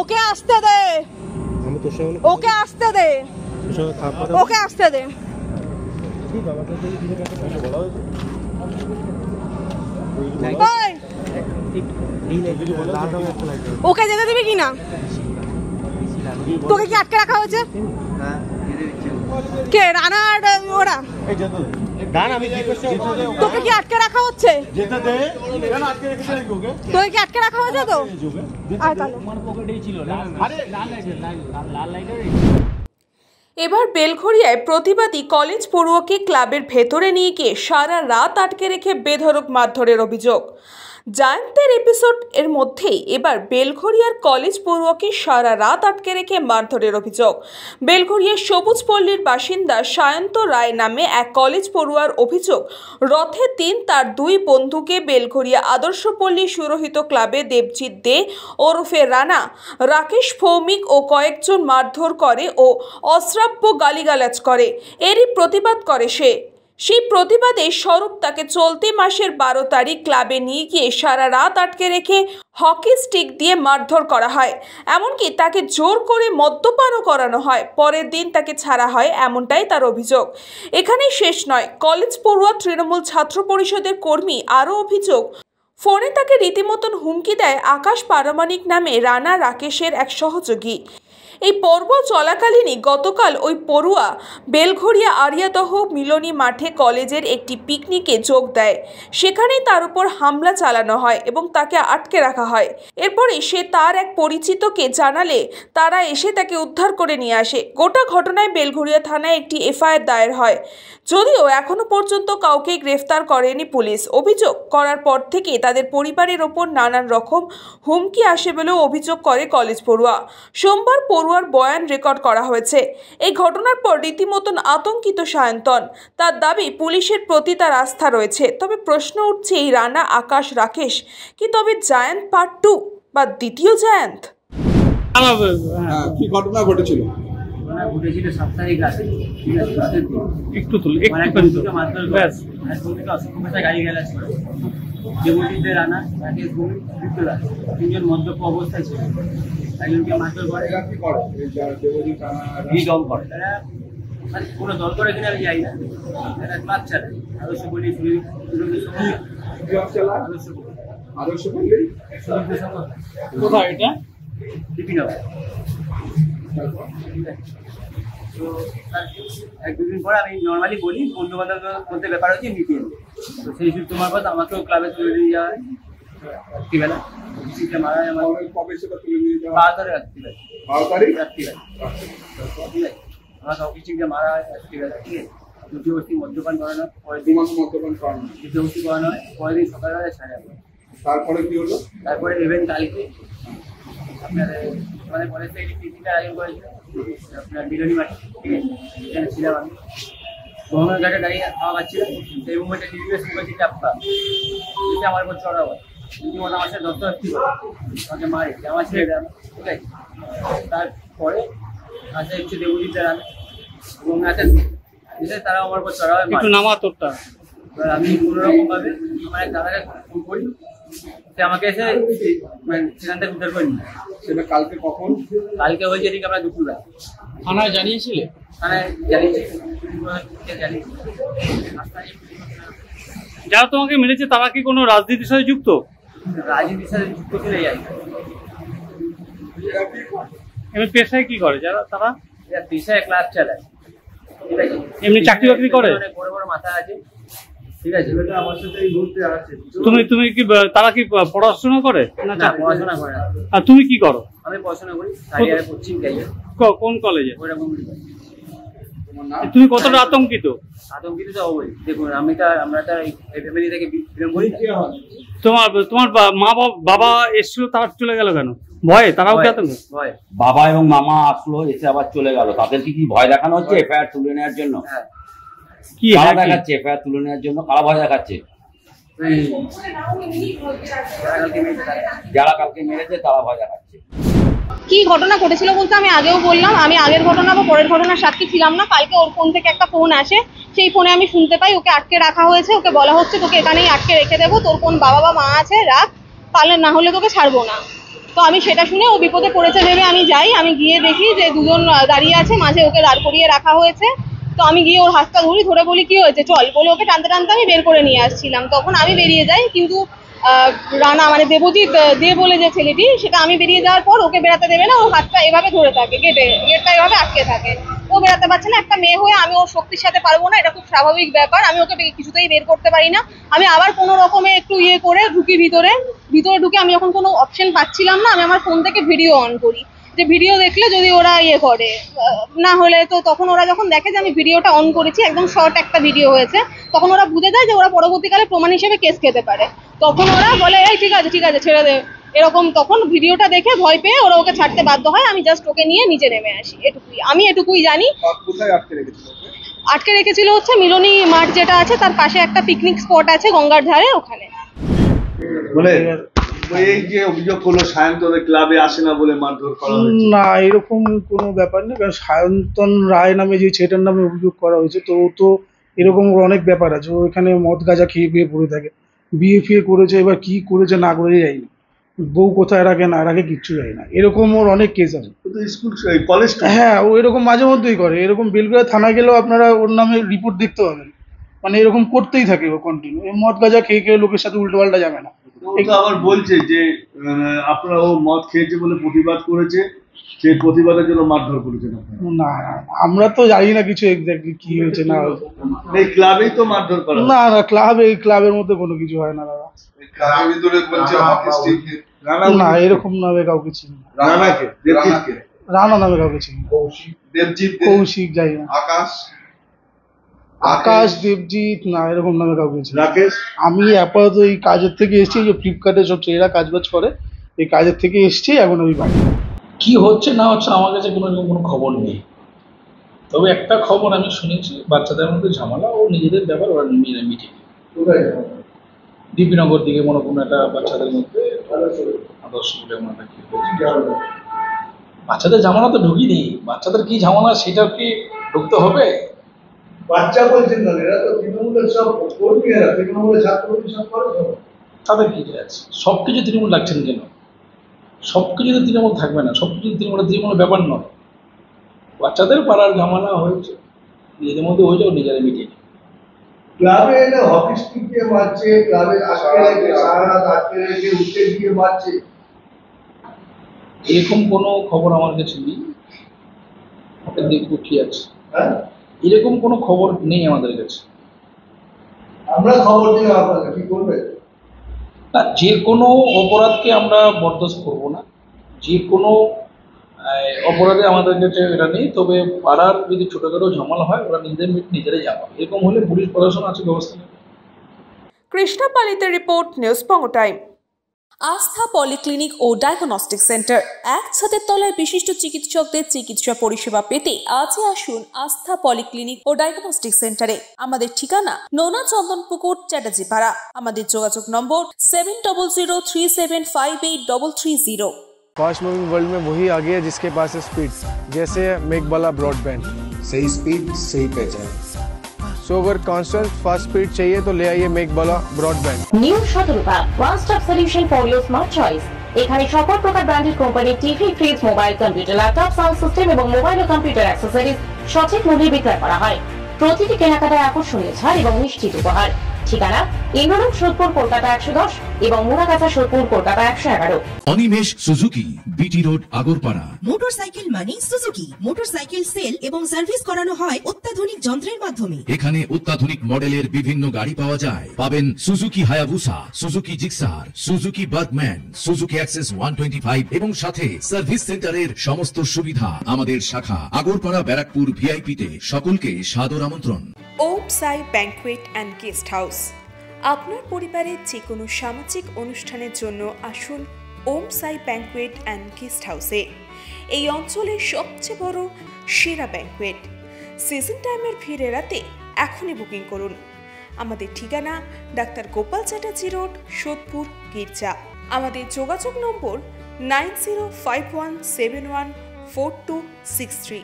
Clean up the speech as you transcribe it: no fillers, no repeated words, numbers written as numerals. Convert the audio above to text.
ওকে আসতে দে, ওকে আসতে দে, ওকে আসতে দে। ওকে যেতে দিবি কিনা? তোকে কি আটকে রাখা হয়েছে? কে রানা আর ওরা? তোকে কি আটকে রাখা হচ্ছে? তোকে কি আটকে রাখা হয়েছে? তো এবার বেলঘরিয়ায় প্রতিবাদী কলেজ পড়ুয়াকে ক্লাবের ভেতরে নিয়ে গিয়ে সারা রাত আটকে রেখে বেধড়ক মারধরের অভিযোগ। জায়ান্তের এপিসোড এর মধ্যেই এবার বেলঘরিয়ার কলেজ পড়ুয়াকে সারা রাত আটকে রেখে মারধরের অভিযোগ। বেলঘরিয়ার সবুজপল্লীর বাসিন্দা সায়ন্ত রায় নামে এক কলেজ পড়ুয়ার অভিযোগ, রথের দিন তার দুই বন্ধুকে বেলঘরিয়া আদর্শপল্লী সুরহিত ক্লাবে দেবজিৎ দে ওরফে রানা, রাকেশ ভৌমিক ও কয়েকজন মারধর করে ও অশ্রাব্য গালিগালাজ করে। এরই প্রতিবাদ করে সে। সেই প্রতিবাদে স্বরূপ তাকে চলতি মাসের 12 তারিখ ক্লাবে নিয়ে গিয়ে সারা রাত আটকে রেখে হকি স্টিক দিয়ে মারধর করা হয়, এমনকি তাকে জোর করে মদ্যপানও করানো হয়। পরের দিন তাকে ছাড়া হয়, এমনটাই তার অভিযোগ। এখানেই শেষ নয়, কলেজ পড়ুয়া তৃণমূল ছাত্র পরিষদের কর্মী আরও অভিযোগ, ফোনে তাকে রীতিমতন হুমকি দেয় আকাশ পারমাণিক নামে রানা রাকেশের এক সহযোগী। এই পর্ব চলাকালীনই গতকাল ওই পড়ুয়া বেলঘরিয়া আরিয়াদহ মিলনী মাঠে কলেজের একটি পিকনিকে যোগ দেয়। সেখানেই তার উপর হামলা চালানো হয় এবং তাকে আটকে রাখা হয়। এরপরে সে তার এক পরিচিতকে জানালে তারা এসে তাকে উদ্ধার করে নিয়ে আসে। গোটা ঘটনায় বেলঘরিয়া থানায় একটি এফআইআর দায়ের হয়, যদিও এখনো পর্যন্ত কাউকে গ্রেফতার করেনি পুলিশ। অভিযোগ করার পর থেকে তাদের পরিবারের ওপর নানান রকম হুমকি আসে বলেও অভিযোগ করে কলেজ পড়ুয়া। সোমবার পড়ুয়ার বয়ান রেকর্ড করা হয়েছে। এই ঘটনার পর রীতিমতন আতঙ্কিত সায়ন্তন। তার দাবি, পুলিশের প্রতি তার আস্থা রয়েছে। তবে প্রশ্ন উঠছে, এই রানা, আকাশ, রাকেশ কি তবে জায়ান্ট পার্ট 2 বা দ্বিতীয় জায়ান্ট? কি ঘটনা ঘটেছিল? ঘটেছিল 7 তারিখ রাতে, ঠিক আছে? একটু তুলে গাড়ি গেলা ছিল। দেবজিৎ রানা, রাকেশ ভৌমিক, বিপ্লব, তিনজন মদ্যপ অবস্থায় ছিল। একজনকে মারধর করে। দল করে, মানে কোনো দল করে কিনা আমি যাই না, একটা ক্লাব চালায়। আদর্শপল্লী কোথায় এটা? বিপিনগর। তো এক দুদিন পর আমি নর্মালি বলি, বন্ধু বান্ধবের মধ্যে ব্যাপার হচ্ছে মিটিয়ে। তো সেই সূত্রে তোমার কথা আমাকেও ক্লাবে তুলে নিয়ে যাওয়া হয় রাত্রিবেলা। মারা হয় আমার 12 তারিখ রাত্রিবেলা। 12 তারিখ রাত্রিবেলা, ঠিক আছে? আমাকে অফিসে গিয়ে মারা হয় রাত্রিবেলা, ঠিক আছে? জোরজবস্তি মদ্যপান করানো, পরের দিন মদ্যপান করানো, জোরজবস্তি করানো হয়। পরের দিন সকালবেলা ছাড়া হয়। তারপরে কি হলো? তারপরে ইভেন্ট কালকে আপনাদের আমাদের কলেজ থেকে পিকনিকের আয়োজন করেছিল আপনার মিলনী মাঠে, ঠিক আছে? এখানে ছিলাম আমি। গঙ্গার ঘাটে দাঁড়িয়ে খাওয়া খাচ্ছিলাম। সেই মুহূর্তে টিভিএস বলছি চাপ্পা আমার উপর চড়া হয়। রীতিমতো আমার সাথে দস্তাবেজ করে আমাকে মারে, আমার ছেড়ে দেয়, ঠিক আছে? তারপরে আসে হচ্ছে দেবজিৎ রানা এবং এসে তারা আমার উপর চড়া হয়। এবার আমি কোনোরকম ভাবে আমার এক দাদাকে ফোন করি, সে আমাকে এসে মানে সেখান থেকে উদ্ধার করে নিই। সেটা কালকে কখন? কালকে হয়েছে এদিকে আমরা দুপুরবেলা। থানায় জানিয়েছিলে? থানায় জানিয়েছি। যারা তোমাকে মেরেছে তারা কি কোনো রাজনীতির সাথে যুক্ত? রাজনীতির সাথে যুক্ত ছিল যাই। এমনি পেশায় কি করে যারা? তারা পেশায় ক্লাব চালায়, ঠিক আছে? এমনি চাকরি বাকরি করে? বড় বড় মাথা আছে, ঠিক আছে? আমার সাথে এই মুহূর্তে আছে। তুমি কি তারা কি পড়াশোনা করে? না, পড়াশোনা করে না। আর তুমি কি করো? আমি পড়াশোনা করি, সারিয়ারে পড়ছি। কোন কলেজে? ওইরকম। তুমি কতটা আতঙ্কিত? আতঙ্কিত তো হবই। দেখুন, আমরা তো এই ফ্যামিলি থেকে বিলং করি। তোমার মা বাবা এসেছিল, তারা চলে গেল কেন? ভয়ে? তারাও কি আতঙ্ক? ভয়। বাবা এবং মামা আসলো, এসে আবার চলে গেল। তাদেরকে কি ভয় দেখানো হচ্ছে এফআইআর তুলে নেওয়ার জন্য? কি কারা দেখাচ্ছে এফআইআর তুলে নেওয়ার জন্য? কারা ভয় দেখাচ্ছে? যারা কালকে মেরেছে তারা ভয় দেখাচ্ছে। কি ঘটনা ঘটেছিল বলতে আমি আগেও বললাম, আমি আগের ঘটনা বা পরের ঘটনার সাক্ষী ছিলাম না। কালকে ওর ফোন থেকে একটা ফোন আসে, সেই ফোনে আমি শুনতে পাই ওকে আটকে রাখা হয়েছে। ওকে বলা হচ্ছে তোকে এখানেই আটকে রেখে দেবো, তোর কোন বাবা বা মা আছে রাখ, তাহলে না হলে তোকে ছাড়বো না। তো আমি সেটা শুনে ও বিপদে পড়েছে ভেবে আমি যাই, আমি গিয়ে দেখি যে দুজন দাঁড়িয়ে আছে, মাঝে ওকে দাঁড় করিয়ে রাখা হয়েছে। তো আমি গিয়ে ওর হাতটা ধরে বলি কি হয়েছে চল, বলে ওকে টানতে টানতে আমি বের করে নিয়ে আসছিলাম। তখন আমি বেরিয়ে যাই, কিন্তু রানা মানে দেবজিৎ দে বলে যে ছেলেটি, সেটা আমি বেরিয়ে যাওয়ার পর ওকে বেরাতে দেবে না, ওর হাতটা এভাবে ধরে থাকে, গেটটা এভাবে আটকে থাকে, ও বেরাতে পারছে না। একটা মেয়ে হয়ে আমি ওর শক্তির সাথে পারবো না, এটা খুব স্বাভাবিক ব্যাপার। আমি ওকে কিছুতেই বের করতে পারি না। আমি আবার কোনো রকমে একটু করে ঢুকি ভিতরে ঢুকে আমি যখন কোনো অপশন পাচ্ছিলাম না, আমি আমার ফোন থেকে ভিডিও অন করি, যে ভিডিও দেখলে যদি ওরা করে, না হলে তো তখন ওরা যখন দেখে যে আমি ভিডিওটা অন করেছি, একদম শর্ট একটা ভিডিও হয়েছে, তখন ওরা বুঝে যায় যে ওরা পরবর্তীকালে প্রমাণ হিসেবে কেস খেতে পারে। তখন ওরা বলে এই ঠিক আছে ছেড়ে দে এরকম। তখন ভিডিওটা দেখে ভয় পেয়ে ওরা ওকে ছাড়তে বাধ্য হয়। আমি জাস্ট ওকে নিয়ে নিচে নেমে আসি, আমি এটুকুই জানি। কোথায় আটকে রেখেছিল? আটকে রেখেছিল হচ্ছে মিলনী মাঠ যেটা আছে, তার পাশে একটা পিকনিক স্পট আছে গঙ্গার ধারে, ওখানে। মানে এই যে অভিযোগ করলো সায়ন্তনের ক্লাবে আসে না বলে মারধর করা হয়েছে, না এরকম কোনো ব্যাপার নেই। কারণ সায়ন্তন রায় নামে যে ছেলেটার নামে অভিযোগ করা হয়েছে, তো ও তো এরকম অনেক ব্যাপার আছে, ও এখানে মদ গাঁজা খেয়ে পড়ে থাকে, বিয়ে করেছে, এবার কি করেছে না করেছে যাই না, বউ কোথায় রাখে না রাখে কিচ্ছু যায় না, এরকম ওর অনেক কেস আছে। স্কুল কলেজ, হ্যাঁ ও এরকম মাঝে মধ্যেই করে, এরকম বেলগুড়া থানায় গেলেও আপনারা ওর নামে রিপোর্ট দেখতে পাবেন, মানে এরকম করতেই থাকে ও কন্টিনিউ, মদ গাঁজা খেয়ে লোকের সাথে উল্টো পাল্টা যাবে না। আবার বলছে যে আপনারা ও মদ খেয়েছে বলে প্রতিবাদ করেছে, সেই প্রতিবাদের জন্য মারধর করেছেন আপনারা। না আমরা তো জানি না কিছু এক্স্যাক্টলি কি হয়েছে না হয়েছে। এই ক্লাবেই তো মারধর করা। না ক্লাবের মধ্যে কোনো কিছু হয় না দাদা। ক্লাবের ভিতরে বলছে হকি স্টিক না এরকম নামে কাউকে চিনি না। রানাকে দেবজিৎকে, রানা নামে কাউকে চিনি না। দেবজিৎ, কৌশিক যাই না। আকাশ দেবজিৎ না এরকম নামে কাউকে চিনি না। রাকেশ। আমি আপাতত এই কাজের থেকে এসেছি, যে ফ্লিপকার্টে সব ছেলেরা কাজবাজ করে, এই কাজের থেকে এসেছি, এখন আমি বাড়ি। কি হচ্ছে না হচ্ছে আমার কাছে কোনো খবর নেই, তবে একটা খবর আমি শুনেছি, বাচ্চাদের মধ্যে ঝামেলা, ও নিজেদের ব্যাপার ওরা মিটে। ডিপিনগর দিকে মনে কোনো একটা বাচ্চাদের মধ্যে আদর্শ বলে মনে কি হয়েছে, বাচ্চাদের ঝামেলা তো ঢুকিনি, বাচ্চাদের কি ঝামেলা সেটা কি ঢুকতে হবে? বাচ্চা বলছেন না, এরা তো তৃণমূলের সব কর্মী, এরা তৃণমূলের ছাত্র সব করে, তাদের কি আছে? সব কিছু তৃণমূল লাগছেন কেন? সব কিছু তো তৃণমূল থাকবে না, সব কিছু তৃণমূলের ব্যাপার নয়। বাচ্চাদের পাড়ার ঝামেলা হয়েছে, নিজেদের মধ্যে হয়ে যাও, নিজেরা মিটিয়ে। ক্লাবে এলে হকি স্টিক দিয়ে মারছে, ক্লাবে আটকে রেখে সারা রাত আটকে রেখে উঠে গিয়ে মারছে, এরকম কোনো খবর আমার কাছে নেই, ওটা দেখবো কি আছে। হ্যাঁ এরকম কোনো খবর নেই আমাদের কাছে। আমরা খবর দিলাম, আপনারা কি করবে? না, যে কোনো অপরাধকে আমরা বরদাস্ত করবো না, যে কোনো অপরাধে আমাদের কাছে এটা নেই। তবে পাড়ার যদি ছোটখাটো ঝামেলা হয়, ওরা নিজেরাই যাবে, এরকম হলে পুলিশ প্রশাসন আছে, ব্যবস্থা নেবে। কৃষ্ণা পালিতের রিপোর্ট, নিউজ বঙ্গ টাইম। আস্থা পলিক্লিনিক ও ডায়াগনস্টিক সেন্টার, এক ছাদের তলায় বিশিষ্ট চিকিৎসকদের চিকিৎসা পরিষেবা পেতে আজই আসুন আস্থা পলিক্লিনিক ও ডায়াগনস্টিক সেন্টারে। আমাদের ঠিকানা নোনা চন্দনপুকুর, চ্যাটার্জিপাড়া। আমাদের যোগাযোগ নম্বর 7003758330। फास्ट मूविंग वर्ल्ड में वही आगे है जिसके पास है स्पीड, जैसे मेघबाला ब्रॉडबैंड। सही स्पीड सही पहचान। सो अगर कांस्टेंट फास्ट स्पीड चाहिए तो ले आइए Meghbala broadband. New Shatarupa one stop solution for your smart choice. এখানে সকল প্রকার ব্র্যান্ডেড কোম্পানির TV, fridge, mobile, computer, laptop, sound system এবং মোবাইল ও কম্পিউটার অ্যাক্সেসরিজ সঠিক মূল্যে বিক্রয় করা হয়। প্রতিটি কেনাকাটায় আকর্ষণীয় ছাড় এবং নিশ্চিত উপহার। ঠিকানা ইন্দ্রনগর, সোদপুর, কলকাতা 110 এবং Muragachha, Sodepur, Kolkata 111। Animesh Suzuki, BT road, Agarpara. Motorcycle মানে সুজুকি। মোটরসাইকেল সেল এবং সার্ভিস করানো হয় অত্যাধুনিক যন্ত্রের মাধ্যমে। এখানে অত্যাধুনিক মডেলের বিভিন্ন গাড়ি পাওয়া যায়। পাবেন Suzuki Hayabusa, Suzuki Gixxer, Suzuki Bergman, Suzuki access 125 এবং সাথে সার্ভিস সেন্টারের সমস্ত সুবিধা। আমাদের শাখা আগরপাড়া, ব্যারাকপুর ভিআইপি তে। সকলকে সাদর আমন্ত্রণ। ওম সাই ব্যাংকুয়েট অ্যান্ড গেস্ট হাউস। আপনার পরিবারের যে কোনো সামাজিক অনুষ্ঠানের জন্য আসুন ওম সাই ব্যাংকুয়েট অ্যান্ড গেস্ট হাউসে। এই অঞ্চলের সবচেয়ে বড় সেরা ব্যাংকুয়েট। সিজন টাইমের ভিড় এড়াতে এখনই বুকিং করুন। আমাদের ঠিকানা ডাক্তার গোপাল চ্যাটার্জি রোড, সোদপুর, গির্জা। আমাদের যোগাযোগ নম্বর 9051714263।